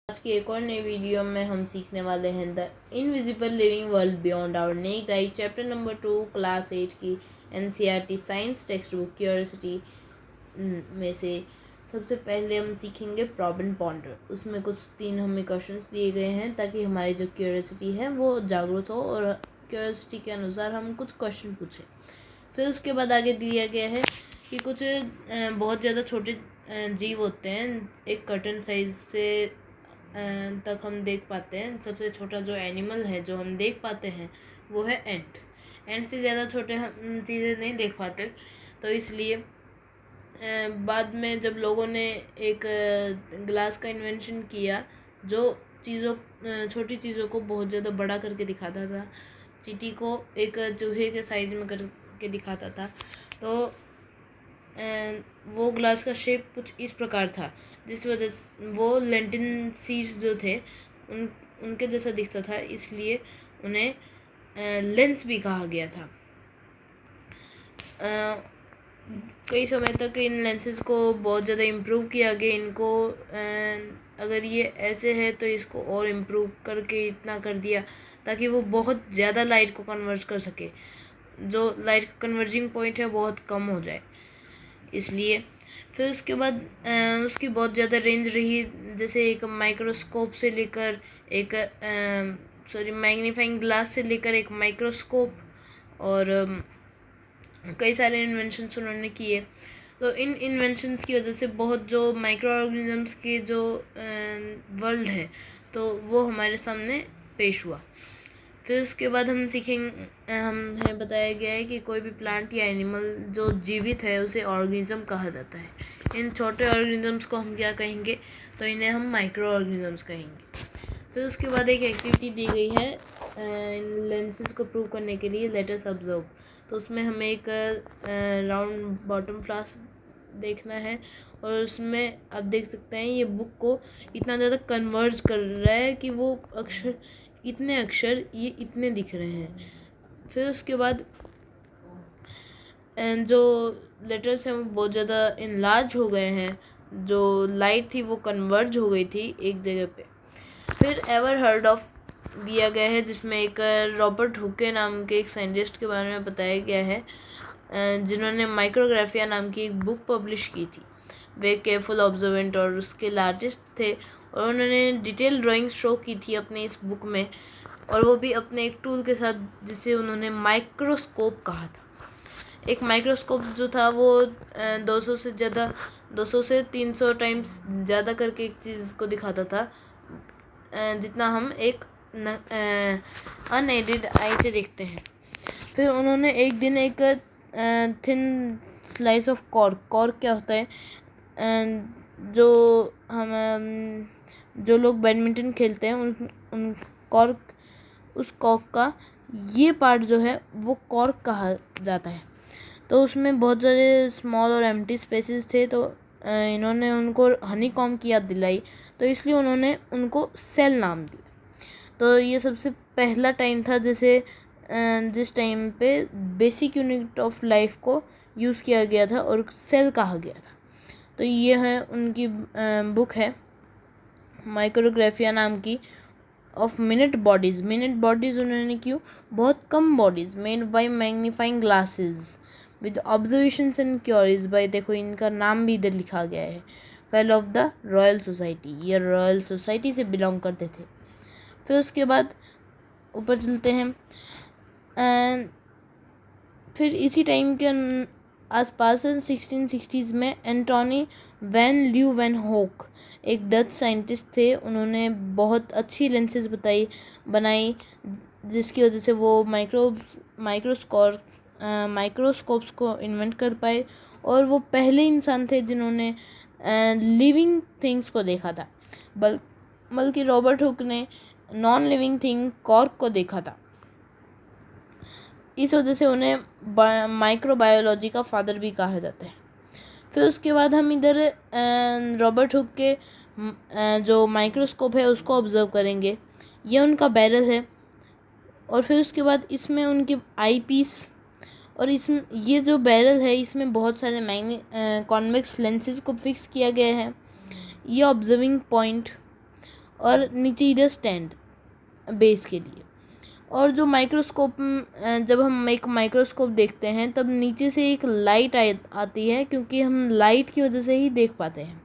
आज की एक और नई वीडियो में हम सीखने वाले हैं the invisible living world beyond our naked eye chapter number 2 class 8 की NCERT science textbook Curiosity में से सबसे पहले हम सीखेंगे प्रॉब एंड पॉन्डर। उसमें कुछ 3 हमें क्वेश्चंस दिए गए हैं ताकि हमारी जो क्यूरियोसिटी है वो जागरूक हो और क्यूरियोसिटी के अनुसार हम कुछ क्वेश्चन पूछें। फिर उसके बाद आगे दिया गया है कि कुछ बहुत ज़्यादा छोटे जीव होते हैं, एक कर्टन साइज से तक हम देख पाते हैं। सबसे छोटा जो एनिमल है जो हम देख पाते हैं वो है एंट। एंट से ज़्यादा छोटे हम चीज़ें नहीं देख पाते, तो इसलिए बाद में जब लोगों ने एक ग्लास का इन्वेंशन किया जो छोटी चीज़ों को बहुत ज़्यादा बड़ा करके दिखाता था, चींटी को एक चूहे के साइज में करके दिखाता था, तो वो ग्लास का शेप कुछ इस प्रकार था जिस वजह से वो लेंटिन सीड्स जो थे उनके जैसा दिखता था, इसलिए उन्हें लेंस भी कहा गया था। कई समय तक इन लेंसेज को बहुत ज़्यादा इम्प्रूव किया गया। इनको अगर ये ऐसे है तो इसको और इम्प्रूव करके इतना कर दिया ताकि वो बहुत ज़्यादा लाइट को कन्वर्ट कर सके, जो लाइट का कन्वर्जिंग पॉइंट है बहुत कम हो जाए, इसलिए। फिर उसके बाद उसकी बहुत ज़्यादा रेंज रही, जैसे एक माइक्रोस्कोप से लेकर एक मैग्नीफाइंग ग्लास से लेकर एक माइक्रोस्कोप, और कई सारे इन्वेंशंस उन्होंने किए। तो इन इन्वेंशंस की वजह से बहुत जो माइक्रो ऑर्गेनिजम्स के जो वर्ल्ड है तो वो हमारे सामने पेश हुआ। फिर उसके बाद हम सीखेंगे, हमें बताया गया है कि कोई भी प्लांट या एनिमल जो जीवित है उसे ऑर्गेनिज्म कहा जाता है। इन छोटे ऑर्गेनिजम्स को हम क्या कहेंगे, तो इन्हें हम माइक्रो ऑर्गेनिजम्स कहेंगे। फिर उसके बाद एक एक्टिविटी दी गई है इन लेंसेज को प्रूव करने के लिए, लेट अस ऑब्जर्व। तो उसमें हमें एक राउंड बॉटम फ्लास्क देखना है और उसमें आप देख सकते हैं ये बुक को इतना ज़्यादा कन्वर्ज कर रहा है कि वो इतने अक्षर ये इतने दिख रहे हैं। फिर उसके बाद जो लेटर्स हैं वो बहुत ज़्यादा इनलार्ज हो गए हैं, जो लाइट थी वो कन्वर्ज हो गई थी एक जगह पे। फिर एवर हर्ड ऑफ दिया गया है जिसमें एक रॉबर्ट हुके नाम के एक साइंटिस्ट के बारे में बताया गया है, जिन्होंने माइक्रोग्राफिया नाम की एक बुक पब्लिश की थी। वे केयरफुल ऑब्जर्वेंट और उसके आर्टिस्ट थे और उन्होंने डिटेल ड्राइंग शो की थी अपने इस बुक में, और वो भी अपने एक टूल के साथ जिसे उन्होंने माइक्रोस्कोप कहा था। एक माइक्रोस्कोप जो था वो 200 से 300 टाइम्स ज़्यादा करके एक चीज़ को दिखाता था, जितना हम एक अनएडेड आई से देखते हैं। फिर उन्होंने एक दिन एक थिन स्लाइस ऑफ कॉर्क क्या होता है, जो जो लोग बैडमिंटन खेलते हैं उन उस कॉर्क का ये पार्ट जो है वो कॉर्क कहा जाता है। तो उसमें बहुत सारे स्मॉल और एम्प्टी स्पेसेस थे, तो इन्होंने उनको हनीकॉम्ब की याद दिलाई, तो इसलिए उन्होंने उनको सेल नाम दिया। तो ये सबसे पहला टाइम था जिस टाइम पे बेसिक यूनिट ऑफ लाइफ को यूज़ किया गया था और सेल कहा गया था। तो ये है उनकी बुक है माइक्रोग्राफिया नाम की, ऑफ मिनट बॉडीज़ उन्होंने क्यों, बहुत कम bodies made by magnifying glasses with observations and queries by, देखो इनका नाम भी इधर लिखा गया है, fellow of the royal society. ये रॉयल सोसाइटी से बिलोंग करते थे। फिर उसके बाद ऊपर चलते हैं, एंड फिर इसी टाइम के आसपास 1660s में एंटोनी वैन ल्यूवेनहोक एक डच साइंटिस्ट थे। उन्होंने बहुत अच्छी लेंसेज बनाई जिसकी वजह से वो माइक्रोस्कोप्स को इन्वेंट कर पाए, और वो पहले इंसान थे जिन्होंने लिविंग थिंग्स को देखा था। बल्कि रॉबर्ट हुक ने नॉन लिविंग थिंग कॉर्क को देखा था। इस वजह से उन्हें माइक्रोबायोलॉजी का फादर भी कहा जाता है। फिर उसके बाद हम इधर रॉबर्ट हुक के जो माइक्रोस्कोप है उसको ऑब्जर्व करेंगे। ये उनका बैरल है, और फिर उसके बाद इसमें उनकी आई पीस, और इसमें ये जो बैरल है इसमें बहुत सारे कॉन्वेक्स लेंसेज को फिक्स किया गया है। ये ऑब्जर्विंग पॉइंट, और नीचे इधर स्टैंड बेस के लिए। और जो माइक्रोस्कोप, जब हम एक माइक्रोस्कोप देखते हैं तब नीचे से एक लाइट आती है, क्योंकि हम लाइट की वजह से ही देख पाते हैं।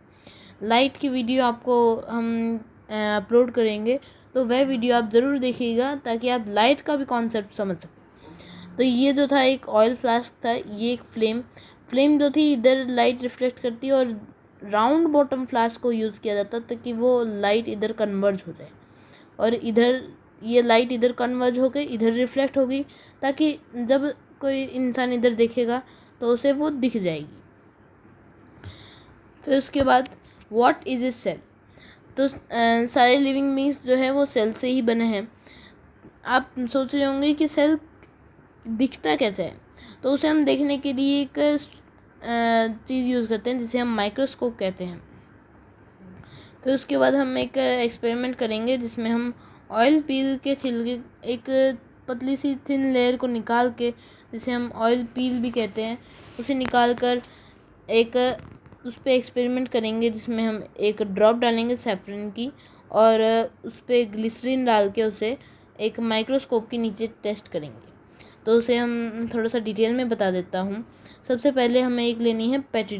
लाइट की वीडियो आपको हम अपलोड करेंगे, तो वह वीडियो आप ज़रूर देखिएगा ताकि आप लाइट का भी कॉन्सेप्ट समझ सकें। तो ये जो था एक ऑयल फ्लास्क था, ये एक फ्लेम जो थी इधर लाइट रिफ्लेक्ट करती है, और राउंड बॉटम फ्लास्क को यूज़ किया जाता ताकि वो लाइट इधर कन्वर्ज हो जाए, और इधर ये लाइट इधर कन्वर्ज हो गई, इधर रिफ्लेक्ट होगी, ताकि जब कोई इंसान इधर देखेगा तो उसे वो दिख जाएगी। फिर उसके बाद व्हाट इज़ ए सेल। तो सारे लिविंग बींग्स जो है वो सेल से ही बने हैं। आप सोच रहे होंगे कि सेल दिखता कैसे है, तो उसे हम देखने के लिए एक चीज़ यूज़ करते हैं जिसे हम माइक्रोस्कोप कहते हैं। फिर उसके बाद हम एक एक्सपेरिमेंट करेंगे जिसमें हम ऑयल पील के छिलके, एक पतली सी थिन लेयर को निकाल के, जिसे हम ऑयल पील भी कहते हैं, उसे निकाल कर एक उस पर एक्सपेरिमेंट करेंगे जिसमें हम एक ड्रॉप डालेंगे सैफरन की, और उस पर ग्लिसरीन डाल के उसे एक माइक्रोस्कोप के नीचे टेस्ट करेंगे। तो उसे हम थोड़ा सा डिटेल में बता देता हूँ। सबसे पहले हमें एक लेनी है पेट्री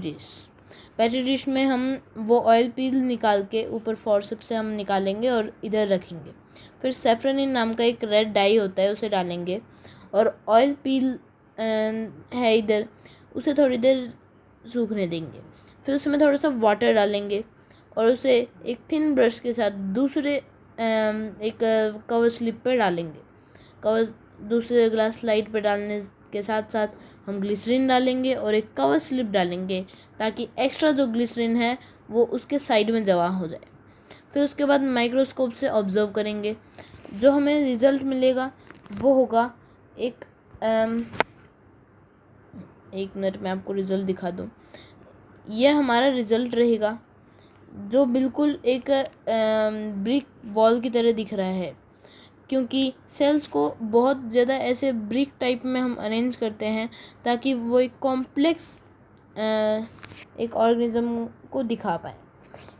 डिश में हम वो ऑयल पील निकाल के ऊपर फोर्सेप्स से हम निकालेंगे और इधर रखेंगे। फिर सैफरनिन नाम का एक रेड डाई होता है, उसे डालेंगे, और ऑयल पील है इधर, उसे थोड़ी देर सूखने देंगे। फिर उसमें थोड़ा सा वाटर डालेंगे और उसे एक थिन ब्रश के साथ दूसरे एक कवर स्लिप पर डालेंगे। दूसरे ग्लास लाइट पर डालने के साथ साथ हम ग्लिसरीन डालेंगे और एक कवर स्लिप डालेंगे, ताकि एक्स्ट्रा जो ग्लिसरीन है वो उसके साइड में जमा हो जाए। फिर उसके बाद माइक्रोस्कोप से ऑब्जर्व करेंगे। जो हमें रिज़ल्ट मिलेगा वो होगा एक मिनट में आपको रिज़ल्ट दिखा दूँ। यह हमारा रिज़ल्ट रहेगा जो बिल्कुल एक ब्रिक वॉल की तरह दिख रहा है, क्योंकि सेल्स को बहुत ज़्यादा ऐसे ब्रिक टाइप में हम अरेंज करते हैं ताकि वो एक कॉम्प्लेक्स एक ऑर्गेनिज्म को दिखा पाए।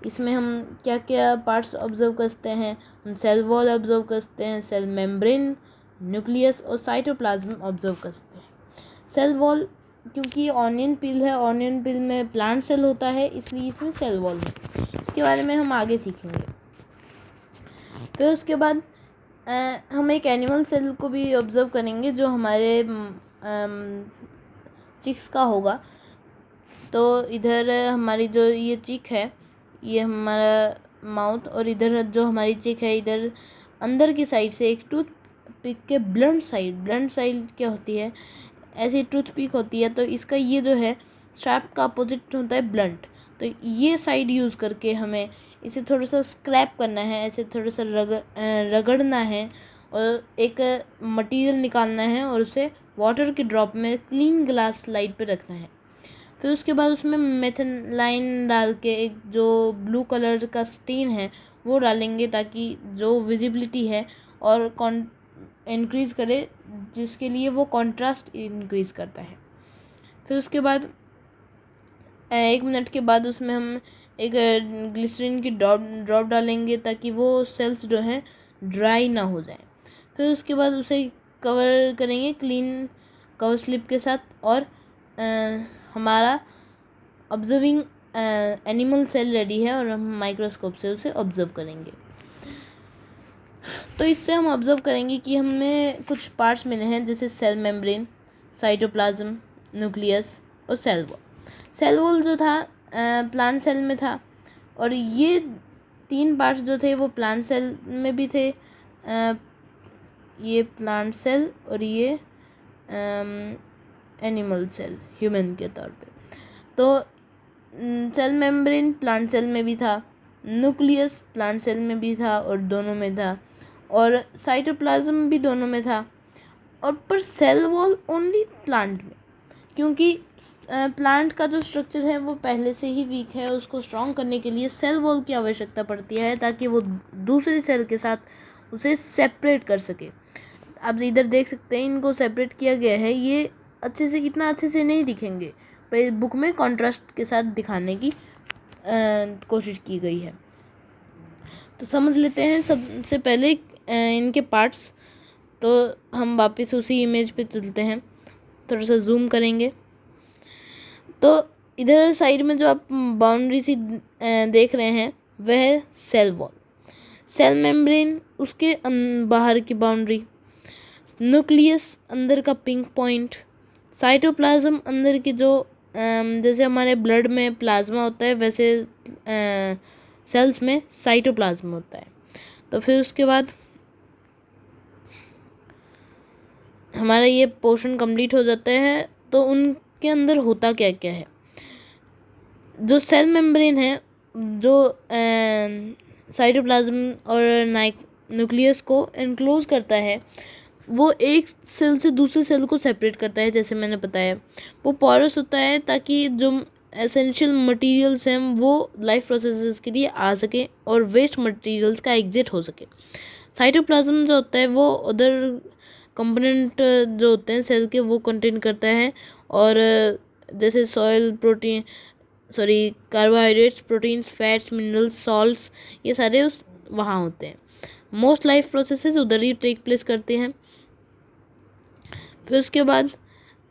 इसमें हम क्या क्या पार्ट्स ऑब्जर्व करते हैं, हम सेल वॉल ऑब्जर्व करते हैं, सेल मेम्ब्रेन, न्यूक्लियस और साइटोप्लाज्म ऑब्जर्व करते हैं। सेल वॉल, क्योंकि ऑनियन पील है, ऑनियन पील में प्लांट सेल होता है, इसलिए इसमें सेल वॉल है। इसके बारे में हम आगे सीखेंगे। फिर उसके बाद हम एक एनिमल सेल को भी ऑब्जर्व करेंगे जो हमारे चिक्स का होगा। तो इधर हमारी जो ये चिक है, ये हमारा माउथ, और इधर जो हमारी चिक है, इधर अंदर की साइड से एक टूथ पिक के ब्लंट साइड क्या होती है, ऐसी टूथ पिक होती है। तो इसका ये जो है स्ट्रैप का अपोजिट होता है ब्लंट। तो ये साइड यूज़ करके हमें इसे थोड़ा सा स्क्रैप करना है, ऐसे थोड़ा सा रगड़ना है और एक मटेरियल निकालना है और उसे वाटर के ड्रॉप में क्लीन ग्लास लाइट पे रखना है। फिर उसके बाद उसमें मेथिलाइन डाल के एक जो ब्लू कलर का स्टेन है वो डालेंगे, ताकि जो विजिबिलिटी है और इंक्रीज़ करे, जिसके लिए वो कंट्रास्ट इंक्रीज़ करता है। फिर उसके बाद 1 मिनट के बाद उसमें हम एक ग्लिसरीन की ड्रॉप डालेंगे ताकि वो सेल्स जो हैं ड्राई ना हो जाए। फिर उसके बाद उसे कवर करेंगे क्लीन कवर स्लिप के साथ, और हमारा ऑब्जर्विंग एनिमल सेल रेडी है और हम माइक्रोस्कोप से उसे ऑब्जर्व करेंगे। तो इससे हम ऑब्जर्व करेंगे कि हमें कुछ पार्ट्स मिले हैं, जैसे सेल मेम्ब्रेन, साइटोप्लाज्म, न्यूक्लियस और सेल वॉल जो था प्लांट सेल में था, और ये 3 पार्ट्स जो थे वो प्लांट सेल में भी थे, ये प्लांट सेल और ये एनिमल सेल ह्यूमन के तौर पे। तो सेल मेम्ब्रेन प्लांट सेल में भी था, न्यूक्लियस प्लांट सेल में भी था और दोनों में था, और साइटोप्लाज्म भी दोनों में था, और पर सेल वॉल ओनली प्लांट में, क्योंकि प्लांट का जो स्ट्रक्चर है वो पहले से ही वीक है। उसको स्ट्रॉन्ग करने के लिए सेल वॉल की आवश्यकता पड़ती है ताकि वो दूसरे सेल के साथ उसे सेपरेट कर सके। आप इधर देख सकते हैं इनको सेपरेट किया गया है। ये इतना अच्छे से नहीं दिखेंगे, पर बुक में कॉन्ट्रास्ट के साथ दिखाने की कोशिश की गई है। तो समझ लेते हैं सबसे पहले इनके पार्ट्स। तो हम वापस उसी इमेज पे चलते हैं, थोड़ा सा जूम करेंगे। तो इधर साइड में जो आप बाउंड्री सी देख रहे हैं वह है सेल वॉल। सेल मेम्ब्रेन उसके बाहर की बाउंड्री, न्यूक्लियस अंदर का पिंक पॉइंट, साइटोप्लाज्म अंदर की जो जैसे हमारे ब्लड में प्लाज्मा होता है वैसे सेल्स में साइटोप्लाज्म होता है। तो फिर उसके बाद हमारा ये पोर्शन कंप्लीट हो जाता है। तो उनके अंदर होता क्या क्या है, जो सेल मेम्ब्रेन है जो साइटोप्लाज्म और न्यूक्लियस को एनक्लोज करता है, वो एक सेल से दूसरे सेल को सेपरेट करता है। जैसे मैंने बताया वो पोरस होता है ताकि जो एसेंशियल मटेरियल्स हैं वो लाइफ प्रोसेसेस के लिए आ सके और वेस्ट मटेरियल्स का एग्जिट हो सके। साइटोप्लाज्म जो होता है वो उधर कंपोनेंट जो होते हैं सेल के वो कंटेन करता है, और जैसे soil protein carbohydrates, proteins, fats, minerals, salts, ये सारे उस वहाँ होते हैं। मोस्ट लाइफ प्रोसेसेस उधर ही टेक प्लेस करते हैं। फिर उसके बाद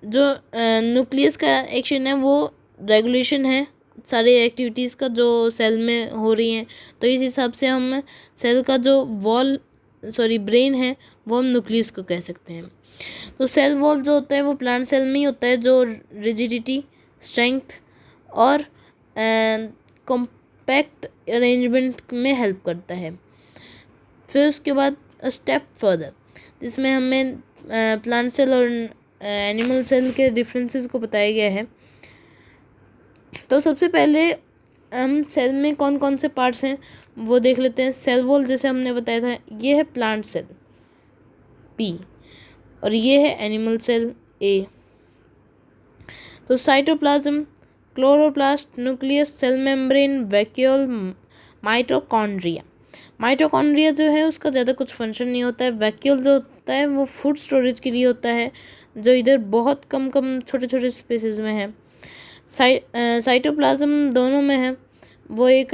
जो न्यूक्लियस का एक्शन है वो रेगुलेशन है सारी एक्टिविटीज़ का जो सेल में हो रही हैं। तो इस हिसाब से हम सेल का जो ब्रेन है वो हम न्यूक्लियस को कह सकते हैं। तो सेल वॉल जो होता है वो प्लांट सेल में ही होता है, जो रिजिडिटी, स्ट्रेंथ और कॉम्पैक्ट अरेंजमेंट में हेल्प करता है। फिर उसके बाद स्टेप फर्दर, जिसमें हमें प्लांट सेल और एनिमल सेल के डिफरेंसेस को बताया गया है। तो सबसे पहले हम सेल में कौन कौन से पार्ट्स हैं वो देख लेते हैं। सेल वॉल जैसे हमने बताया था, ये है प्लांट सेल P, और ये है एनिमल सेल A। तो cytoplasm, chloroplast, nucleus, cell membrane, vacuole, mitochondria. Mitochondria जो है उसका ज़्यादा कुछ फंक्शन नहीं होता है। वैक्यूल जो होता है वो फूड स्टोरेज के लिए होता है, जो इधर बहुत कम छोटे छोटे स्पेसेस में है। साइटोप्लाज्म दोनों में है, वो एक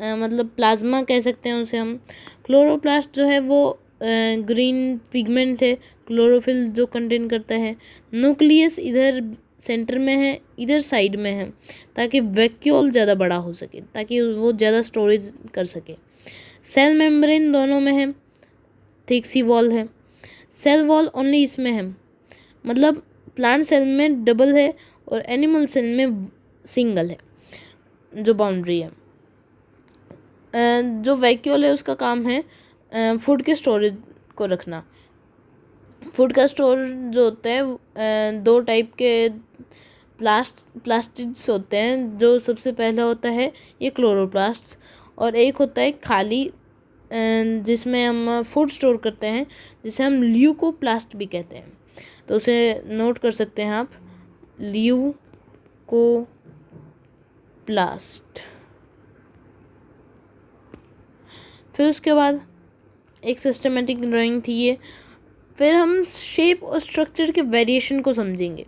मतलब प्लाज्मा कह सकते हैं उसे हम। क्लोरोप्लास्ट जो है वो ग्रीन पिगमेंट है, क्लोरोफिल जो कंटेन करता है। न्यूक्लियस इधर सेंटर में है, इधर साइड में है, ताकि वैक्यूल ज़्यादा बड़ा हो सके, ताकि वो ज़्यादा स्टोरेज कर सके। सेल मेम्ब्रेन दोनों में है, थिक सी वॉल है। सेल वॉल ओनली इसमें है, मतलब प्लांट सेल में डबल है और एनिमल सेल में सिंगल है जो बाउंड्री है। जो वैक्यूल है उसका काम है फूड के स्टोरेज को रखना। फूड का स्टोर जो होता है दो टाइप के प्लास्टिड्स होते हैं। जो सबसे पहला होता है ये क्लोरोप्लास्ट, और एक होता है खाली जिसमें हम फूड स्टोर करते हैं, जिसे हम ल्यूकोप्लास्ट भी कहते हैं। तो उसे नोट कर सकते हैं आप, ल्यूकोप्लास्ट। फिर उसके बाद एक सिस्टमेटिक ड्राइंग थी ये। फिर हम शेप और स्ट्रक्चर के वेरिएशन को समझेंगे।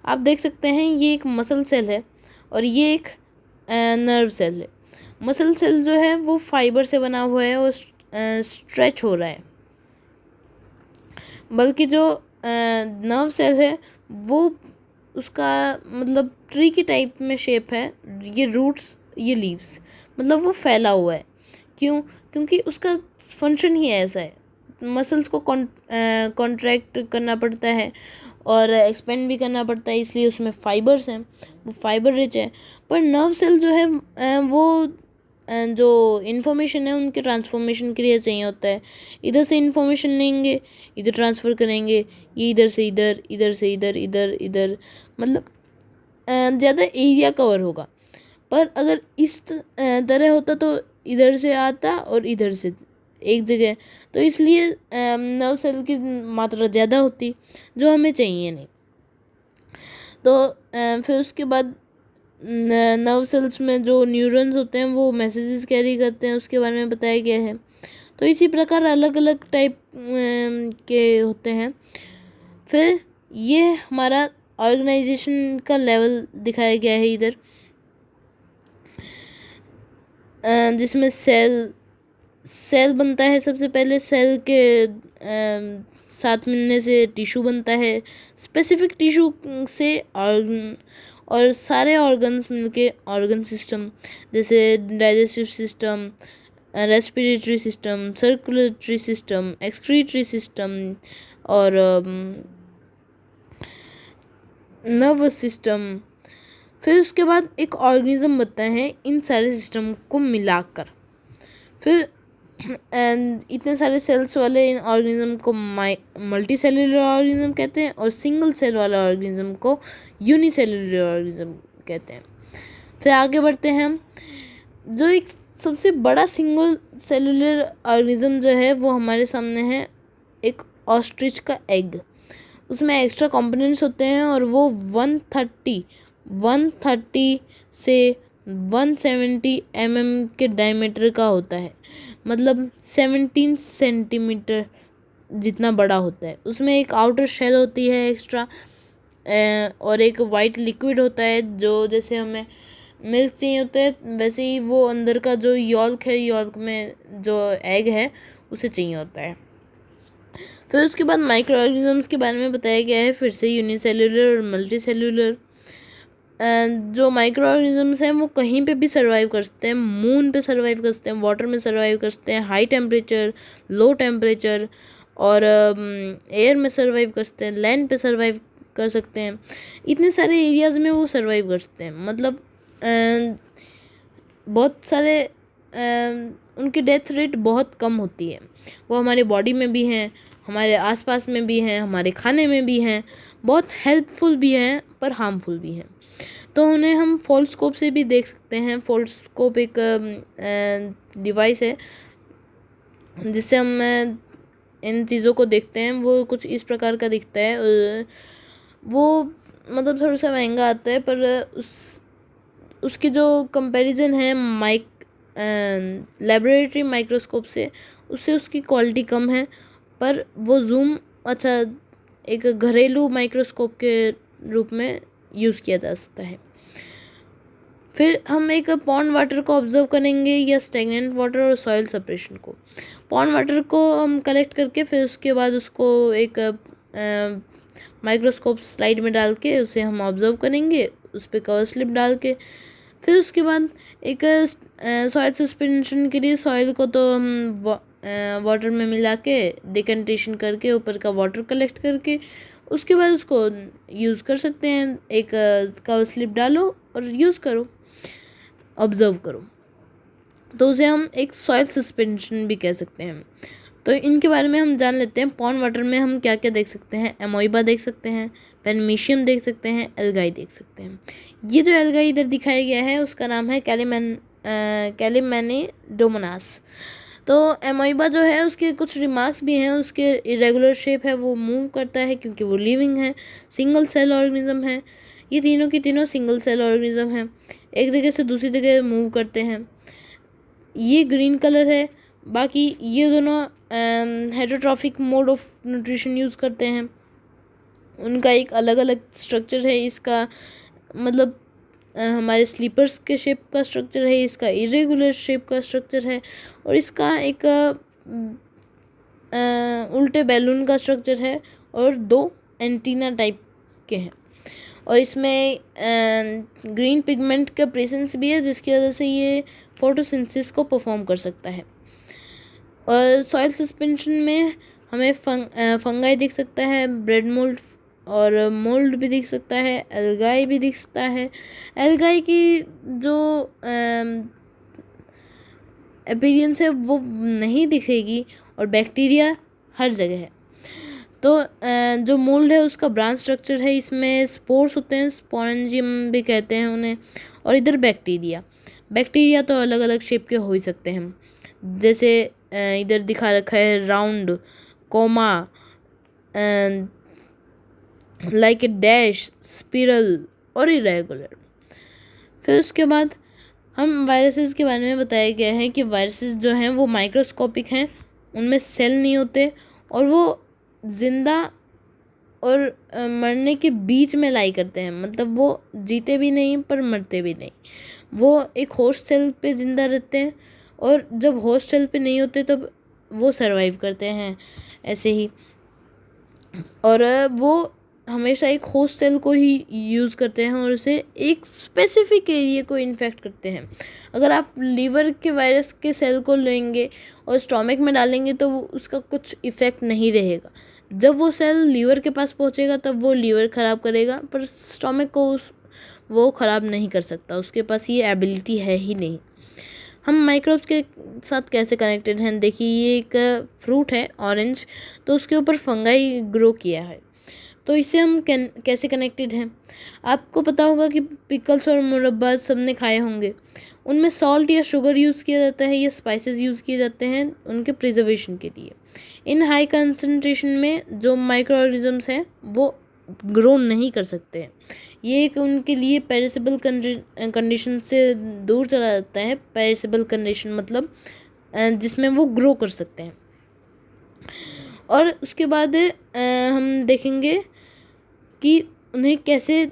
आप देख सकते हैं ये एक मसल सेल है और ये एक नर्व सेल है। मसल सेल जो है वो फाइबर से बना हुआ है और स्ट्रेच हो रहा है, बल्कि जो नर्व सेल है वो उसका मतलब ट्री की टाइप में शेप है। ये रूट्स, ये लीव्स, मतलब वो फैला हुआ है। क्यों? क्योंकि उसका फंक्शन ही ऐसा है। मसल्स को कॉन्ट्रैक्ट करना पड़ता है और एक्सपेंड भी करना पड़ता है, इसलिए उसमें फाइबर्स हैं, वो फाइबर रिच है। पर नर्व सेल जो है वो जो इन्फॉर्मेशन है उनके ट्रांसफॉर्मेशन के लिए चाहिए होता है। इधर से इन्फॉर्मेशन लेंगे, इधर ट्रांसफ़र करेंगे, ये इधर से इधर, इधर से इधर, इधर इधर, मतलब ज़्यादा एरिया कवर होगा। पर अगर इस तरह होता तो इधर से आता और इधर से एक जगह, तो इसलिए नर्व सेल की मात्रा ज़्यादा होती, जो हमें चाहिए नहीं। तो फिर उसके बाद नर्व सेल्स में जो न्यूरॉन्स होते हैं वो मैसेजेस कैरी करते हैं, उसके बारे में बताया गया है। तो इसी प्रकार अलग अलग टाइप के होते हैं। फिर ये हमारा ऑर्गेनाइजेशन का लेवल दिखाया गया है इधर, जिसमें सेल, सेल बनता है, सबसे पहले सेल के साथ मिलने से टिश्यू बनता है, स्पेसिफिक टिश्यू से और सारे ऑर्गन्स मिलके ऑर्गन सिस्टम, जैसे digestive system, respiratory system, circulatory system, excretory system और नर्वस सिस्टम। फिर उसके बाद एक ऑर्गेनिज्म बनता है इन सारे सिस्टम को मिलाकर। फिर एंड इतने सारे सेल्स वाले इन ऑर्गेनिज्म को मल्टी सेलुलर ऑर्गेनिज्म कहते हैं और सिंगल सेल वाला ऑर्गेनिज्म को यूनिसेलुलर ऑर्गेनिज्म कहते हैं। फिर आगे बढ़ते हैं हम। जो एक सबसे बड़ा सिंगल सेलुलर ऑर्गेनिज्म जो है वो हमारे सामने है एक ऑस्ट्रिच का एग। उसमें एक्स्ट्रा कंपोनेंट्स होते हैं और वो 130 से 170 के डायमीटर का होता है, मतलब 17 सेंटीमीटर जितना बड़ा होता है। उसमें एक आउटर शेल होती है एक्स्ट्रा और एक वाइट लिक्विड होता है जो जैसे हमें मिल्क चाहिए होता है वैसे ही वो अंदर का जो यॉल्क है, यॉल्क में जो एग है उसे चाहिए होता है। फिर उसके बाद माइक्रो ऑर्गेनिजम्स के बारे में बताया गया है, फिर से यूनिसेलुलर और मल्टी सेलुलर। जो माइक्रो ऑर्गेनिजम्स हैं वो कहीं पे भी सर्वाइव कर सकते हैं, मून पे सर्वाइव कर सकते हैं, वाटर में सर्वाइव कर सकते हैं, हाई टेम्परेचर, लो टेम्परेचर और एयर में सर्वाइव कर सकते हैं, लैंड पे सर्वाइव कर सकते हैं। इतने सारे एरियाज़ में वो सर्वाइव कर सकते हैं, मतलब बहुत सारे उनकी डेथ रेट बहुत कम होती है। वो हमारे बॉडी में भी हैं, हमारे आसपास में भी हैं, हमारे खाने में भी हैं, बहुत हेल्पफुल भी हैं पर हार्मफुल भी हैं। तो उन्हें हम फोल्डस्कोप से भी देख सकते हैं। फोल्डस्कोप एक डिवाइस है जिससे हम इन चीज़ों को देखते हैं। वो कुछ इस प्रकार का दिखता है। वो मतलब थोड़ा सा महंगा आता है पर उसकी जो कंपैरिजन है लेबोरेटरी माइक्रोस्कोप से, उससे उसकी क्वालिटी कम है, पर वो जूम अच्छा एक घरेलू माइक्रोस्कोप के रूप में यूज़ किया जा सकता है। फिर हम एक पॉन्ड वाटर को ऑब्जर्व करेंगे या स्टेगनेंट वाटर और सॉइल सेपरेशन को। पॉन्ड वाटर को हम कलेक्ट करके फिर उसके बाद उसको एक माइक्रोस्कोप स्लाइड में डाल के उसे हम ऑब्जर्व करेंगे, उस पर कवर स्लिप डाल के। फिर उसके बाद एक सॉइल सस्पेंशन के लिए सॉइल को तो हम वाटर में मिला के डिकंटेशन करके ऊपर का वाटर कलेक्ट करके उसके बाद उसको यूज़ कर सकते हैं। एक कवर स्लिप डालो और यूज़ करो, ऑब्जर्व करो, तो उसे हम एक सॉइल सस्पेंशन भी कह सकते हैं। तो इनके बारे में हम जान लेते हैं। पॉन्ड वाटर में हम क्या क्या देख सकते हैं। एमोइबा देख सकते हैं, पेनमेशियम देख सकते हैं, एल्गाई देख सकते हैं। ये जो एल्गाई इधर दिखाया गया है उसका नाम है कैलीमेनिडोमोनास। तो एमोइबा जो है उसके कुछ रिमार्क्स भी हैं। उसके इरेगुलर शेप है, वो मूव करता है क्योंकि वो लिविंग है, सिंगल सेल ऑर्गेनिज्म है। ये तीनों की तीनों सिंगल सेल ऑर्गेनिज्म हैं, एक जगह से दूसरी जगह मूव करते हैं। ये ग्रीन कलर है। बाकी ये दोनों heterotrophic mode of nutrition use करते हैं, उनका एक अलग अलग स्ट्रक्चर है। इसका मतलब हमारे स्लीपर्स के शेप का स्ट्रक्चर है, इसका इरेगुलर शेप का स्ट्रक्चर है और इसका एक उल्टे बैलून का स्ट्रक्चर है और 2 एंटीना टाइप के हैं। और इसमें ग्रीन पिगमेंट का प्रेजेंस भी है जिसकी वजह से ये फोटोसिंथेसिस को परफॉर्म कर सकता है। और सॉइल सस्पेंशन में हमें फंगाई दिख सकता है, ब्रेड मोल्ड और मोल्ड भी दिख सकता है, एल्गाई भी दिख सकता है। एल्गाई की जो अपीयरेंस है वो नहीं दिखेगी और बैक्टीरिया हर जगह है। तो जो मोल्ड है उसका ब्रांच स्ट्रक्चर है, इसमें स्पोर्स होते हैं, स्पोरेंजियम भी कहते हैं उन्हें। और इधर बैक्टीरिया तो अलग अलग शेप के हो ही सकते हैं, जैसे इधर दिखा रखा है round, comma, like a dash, spiral और इरेगुलर। फिर उसके बाद हम वायरसेस के बारे में बताया गया है कि वायरसेस जो हैं वो माइक्रोस्कोपिक हैं, उनमें सेल नहीं होते और वो जिंदा और मरने के बीच में लाई करते हैं, मतलब वो जीते भी नहीं पर मरते भी नहीं। वो एक होस्ट सेल पे ज़िंदा रहते हैं और जब होस्ट सेल पे नहीं होते तब वो सरवाइव करते हैं ऐसे ही, और वो हमेशा एक होस्ट सेल को ही यूज़ करते हैं और उसे एक स्पेसिफिक एरिया को इन्फेक्ट करते हैं। अगर आप लीवर के वायरस के सेल को लेंगे और स्टोमक में डालेंगे तो उसका कुछ इफ़ेक्ट नहीं रहेगा। जब वो सेल लीवर के पास पहुंचेगा तब वो लीवर ख़राब करेगा, पर स्टोमक को वो ख़राब नहीं कर सकता, उसके पास ये एबिलिटी है ही नहीं। हम माइक्रोब्स के साथ कैसे कनेक्टेड हैं? देखिए, ये एक फ्रूट है ऑरेंज, तो उसके ऊपर फंगाई ग्रो किया है, तो इससे हम कैसे कनेक्टेड हैं? आपको पता होगा कि पिकल्स और मुरब्बा सब ने खाए होंगे, उनमें सॉल्ट या शुगर यूज़ किया जाता है या स्पाइसेस यूज़ किए जाते हैं उनके प्रिजर्वेशन के लिए। इन हाई कंसनट्रेशन में जो माइक्रो ऑर्गेनिजम्स हैं वो ग्रो नहीं कर सकते हैं। ये एक उनके लिए पेरिसेबल कंडीशन से दूर चला जाता है। पेरिसेबल कंडीशन मतलब जिसमें वो ग्रो कर सकते हैं। और उसके बाद हम देखेंगे कि उन्हें कैसे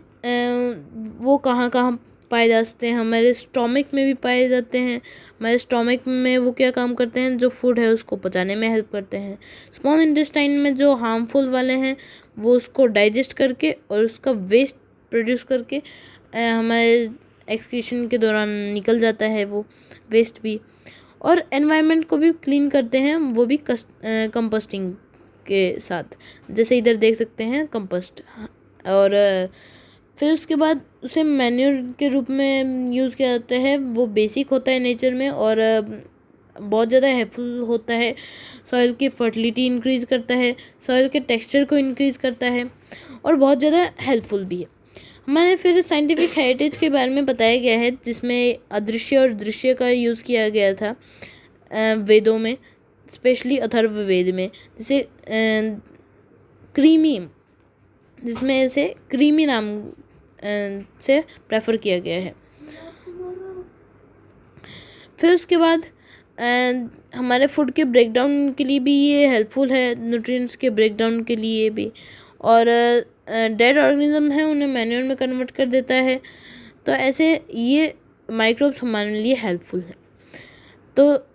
वो कहाँ कहाँ पाए जा सकते हैं। हमारे स्टोमक में भी पाए जाते हैं। हमारे स्टोमक में वो क्या काम करते हैं? जो फूड है उसको पचाने में हेल्प करते हैं। स्मॉल इंटेस्टाइन में जो हार्मफुल वाले हैं वो उसको डाइजेस्ट करके और उसका वेस्ट प्रोड्यूस करके हमारे एक्सक्रीशन के दौरान निकल जाता है वो वेस्ट भी। और एनवायरनमेंट को भी क्लीन करते हैं वो भी कंपोस्टिंग के साथ, जैसे इधर देख सकते हैं कंपोस्ट। और फिर उसके बाद उसे मैन्योर के रूप में यूज़ किया जाता है। वो बेसिक होता है नेचर में और बहुत ज़्यादा हेल्पफुल होता है। सॉइल की फर्टिलिटी इंक्रीज़ करता है, सॉइल के टेक्सचर को इंक्रीज़ करता है और बहुत ज़्यादा हेल्पफुल भी है। हमारे फिर साइंटिफिक हेरिटेज के बारे में बताया गया है, जिसमें अदृश्य और दृश्य का यूज़ किया गया था वेदों में, स्पेशली अथर्ववेद में, जैसे क्रीमी, जिसमें इसे क्रीमी नाम से प्रेफर किया गया है। फिर उसके बाद हमारे फूड के ब्रेकडाउन के लिए भी ये हेल्पफुल है, न्यूट्रिएंट्स के ब्रेकडाउन के लिए भी। और डेड ऑर्गेनिज्म है उन्हें मैन्योर में कन्वर्ट कर देता है। तो ऐसे ये माइक्रोब्स हमारे लिए हेल्पफुल है। तो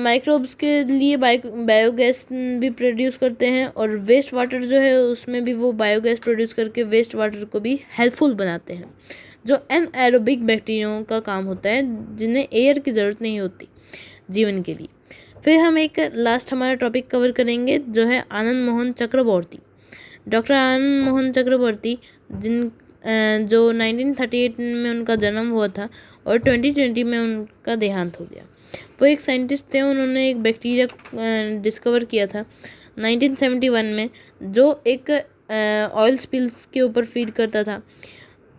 माइक्रोब्स के लिए बायोगैस भी प्रोड्यूस करते हैं और वेस्ट वाटर जो है उसमें भी वो बायोगैस प्रोड्यूस करके वेस्ट वाटर को भी हेल्पफुल बनाते हैं, जो एनएरोबिक बैक्टीरियाओं का काम होता है, जिन्हें एयर की ज़रूरत नहीं होती जीवन के लिए। फिर हम एक लास्ट हमारा टॉपिक कवर करेंगे जो है आनंद मोहन चक्रवर्ती। डॉक्टर आनंद मोहन चक्रवर्ती जो 1938 में उनका जन्म हुआ था और 2020 में उनका देहांत हो गया। वो एक साइंटिस्ट थे, उन्होंने एक बैक्टीरिया डिस्कवर किया था 1971 में, जो एक ऑयल स्पिल्स के ऊपर फीड करता था।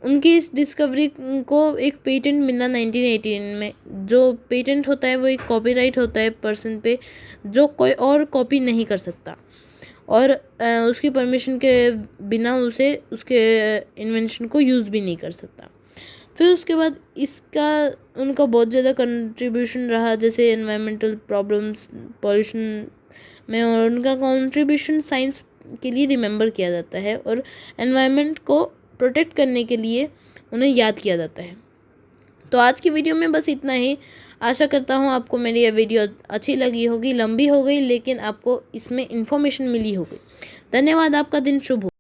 उनकी इस डिस्कवरी को एक पेटेंट मिला 1918 में। जो पेटेंट होता है वो एक कॉपीराइट होता है पर्सन पे, जो कोई और कॉपी नहीं कर सकता और उसकी परमिशन के बिना उसे उसके इन्वेंशन को यूज़ भी नहीं कर सकता। फिर उसके बाद इसका उनका बहुत ज़्यादा कंट्रीब्यूशन रहा, जैसे एनवायरमेंटल प्रॉब्लम्स, पॉल्यूशन में, और उनका कंट्रीब्यूशन साइंस के लिए रिमेंबर किया जाता है और एनवायरनमेंट को प्रोटेक्ट करने के लिए उन्हें याद किया जाता है। तो आज की वीडियो में बस इतना ही। आशा करता हूँ आपको मेरी यह वीडियो अच्छी लगी होगी। लंबी हो गई लेकिन आपको इसमें इन्फॉर्मेशन मिली होगी। धन्यवाद। आपका दिन शुभ हो।